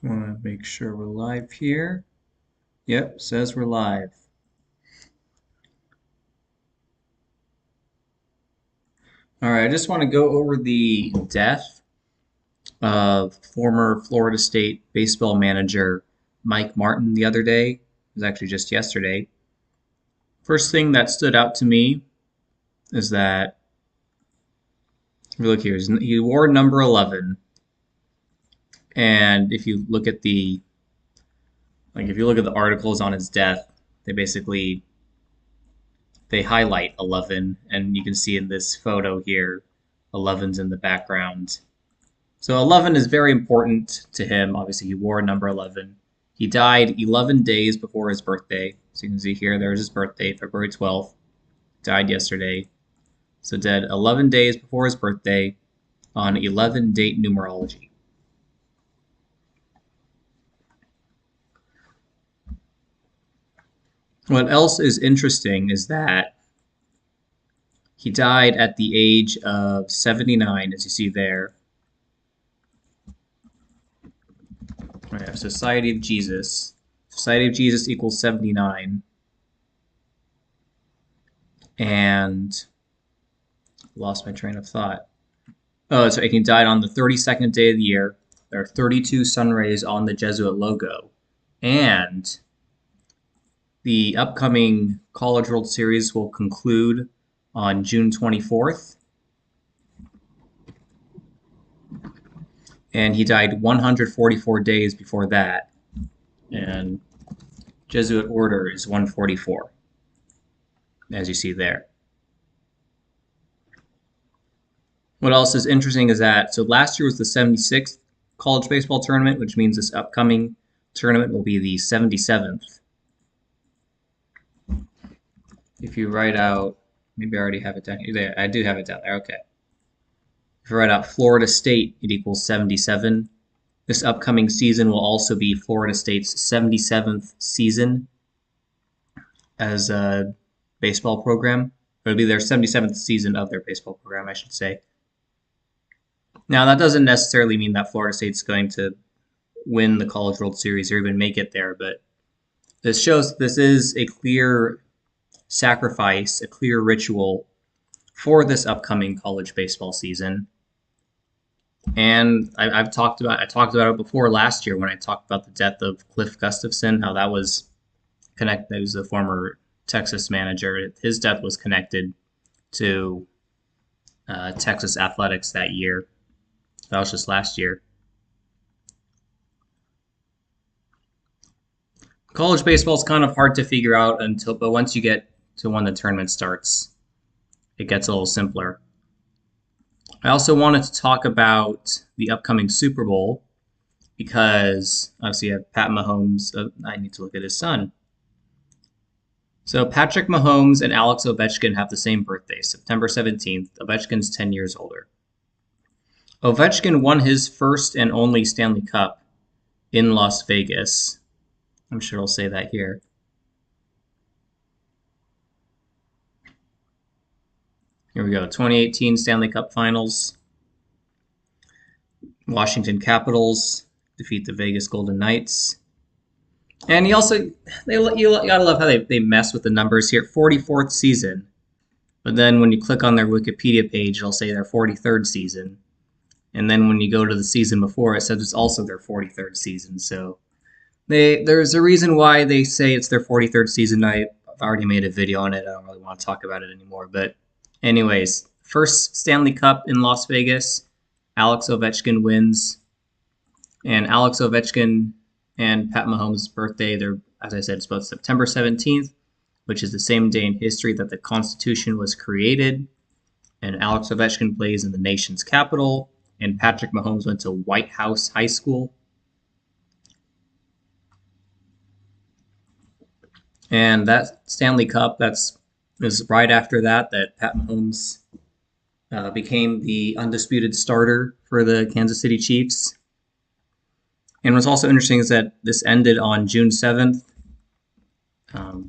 Want to make sure we're live here. Yep, says we're live. All right, I just want to go over the death of former Florida State baseball manager Mike Martin the other day. It was actually just yesterday. First thing that stood out to me is that, if you look here, he wore number 11. And if you look at the articles on his death, they highlight 11, and you can see in this photo here, 11's in the background. So 11 is very important to him. Obviously, he wore number 11. He died 11 days before his birthday. So you can see here, there's his birthday, February 12th. Died yesterday. So dead 11 days before his birthday on 11 date numerology. What else is interesting is that he died at the age of 79, as you see there. I have Society of Jesus. Society of Jesus equals 79. And lost my train of thought. Oh, so he died on the 32nd day of the year. There are 32 sun rays on the Jesuit logo. And the upcoming College World Series will conclude on June 24th. And he died 144 days before that. And Jesuit order is 144, as you see there. What else is interesting is that, so last year was the 76th college baseball tournament, which means this upcoming tournament will be the 77th. If you write out, maybe I already have it down here. There, I do have it down there, okay. If you write out Florida State, it equals 77. This upcoming season will also be Florida State's 77th season as a baseball program. It'll be their 77th season of their baseball program, I should say. Now, that doesn't necessarily mean that Florida State's going to win the College World Series or even make it there, but this shows this is a clear sacrifice, a clear ritual for this upcoming college baseball season. And I talked about it before last year when I talked about the death of Cliff Gustafson, how that was connected. He was the former Texas manager. His death was connected to Texas athletics that year. That was just last year. College baseball is kind of hard to figure out but once you get to when the tournament starts, it gets a little simpler. I also wanted to talk about the upcoming Super Bowl because obviously you have Pat Mahomes. I need to look at his son. So Patrick Mahomes and Alex Ovechkin have the same birthday, September 17th. Ovechkin's 10 years older. Ovechkin won his first and only Stanley Cup in Las Vegas. I'm sure I'll say that here. Here we go, 2018 Stanley Cup Finals. Washington Capitals defeat the Vegas Golden Knights. And you gotta love how they mess with the numbers here. 44th season. But then when you click on their Wikipedia page, it'll say their 43rd season. And then when you go to the season before, it says it's also their 43rd season. So there's a reason why they say it's their 43rd season. I've already made a video on it. I don't really want to talk about it anymore. But anyways, first Stanley Cup in Las Vegas. Alex Ovechkin wins. And Alex Ovechkin and Pat Mahomes' birthday, as I said, it's both September 17th, which is the same day in history that the Constitution was created. And Alex Ovechkin plays in the nation's capital. And Patrick Mahomes went to White House High School. And that Stanley Cup, is right after that Pat Mahomes became the undisputed starter for the Kansas City Chiefs. And what's also interesting is that this ended on June 7th. There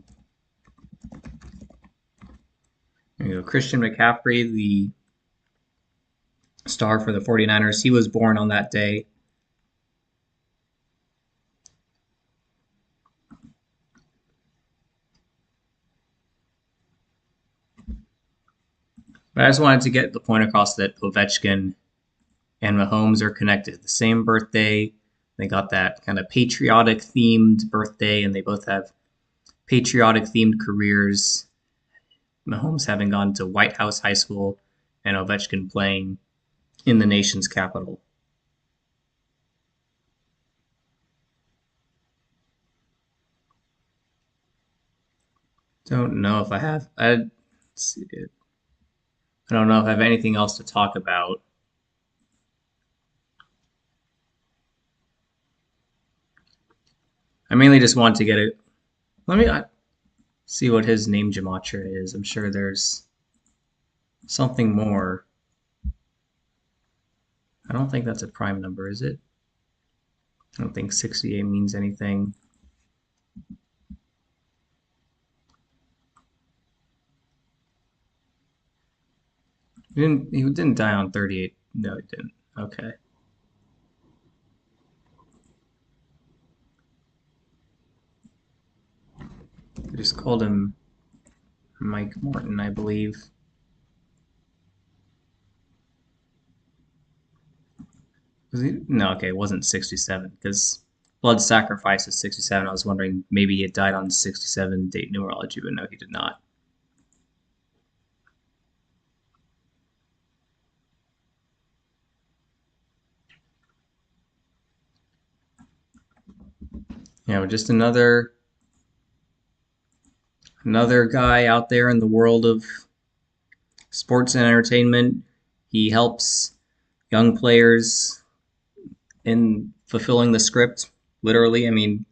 you go. Christian McCaffrey, the star for the 49ers, he was born on that day. But I just wanted to get the point across that Ovechkin and Mahomes are connected. The same birthday. They got that kind of patriotic themed birthday, and they both have patriotic themed careers. Mahomes having gone to White House High School and Ovechkin playing in the nation's capital. Don't know if I have. I don't know if I have anything else to talk about. I mainly just want to get it. Let me see what his name gematria is. I'm sure there's something more. I don't think that's a prime number, is it? I don't think 68 means anything. He didn't die on 38. No, he didn't. Okay. They just called him Mike Morton, I believe. Was he? No, okay, it wasn't 67 because Blood Sacrifice is 67. I was wondering maybe he had died on 67 date numerology, but no, he did not. Just another guy out there in the world of sports and entertainment. He helps young players in fulfilling the script, literally. I mean,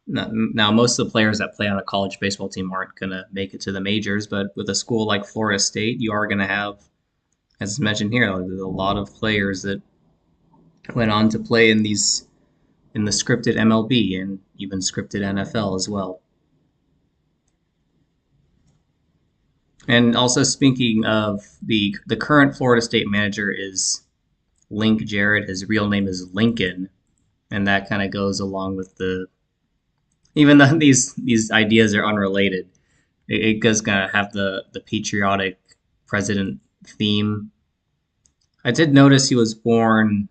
now most of the players that play on a college baseball team aren't going to make it to the majors, but with a school like Florida State, you are going to have, as mentioned here, there's a lot of players that went on to play in the scripted MLB and even scripted NFL as well. And also speaking of the current Florida State manager is Link Jarrett. His real name is Lincoln, and that kind of goes along with even though these ideas are unrelated, it does kind of have the patriotic president theme. I did notice he was born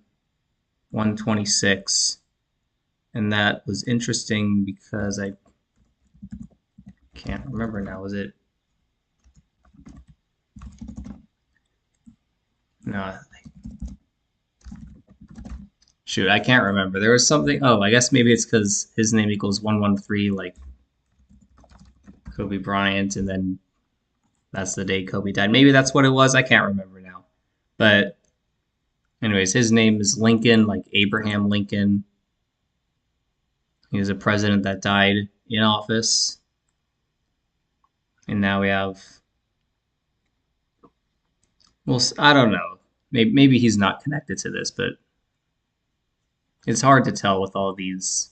126, and that was interesting because I can't remember now. Was it? No, shoot, I can't remember. There was something. Oh, I guess maybe it's because his name equals 113, like Kobe Bryant, and then that's the day Kobe died. Maybe that's what it was. I can't remember now. But anyways, his name is Lincoln, like Abraham Lincoln. He was a president that died in office. And now we have, well, I don't know. Maybe he's not connected to this, but it's hard to tell with all these.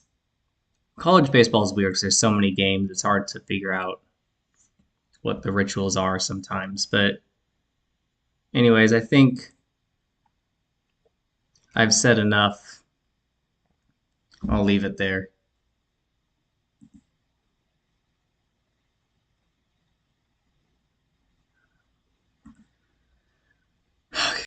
College baseball is weird because there's so many games. It's hard to figure out what the rituals are sometimes. But anyways, I think I've said enough. I'll leave it there.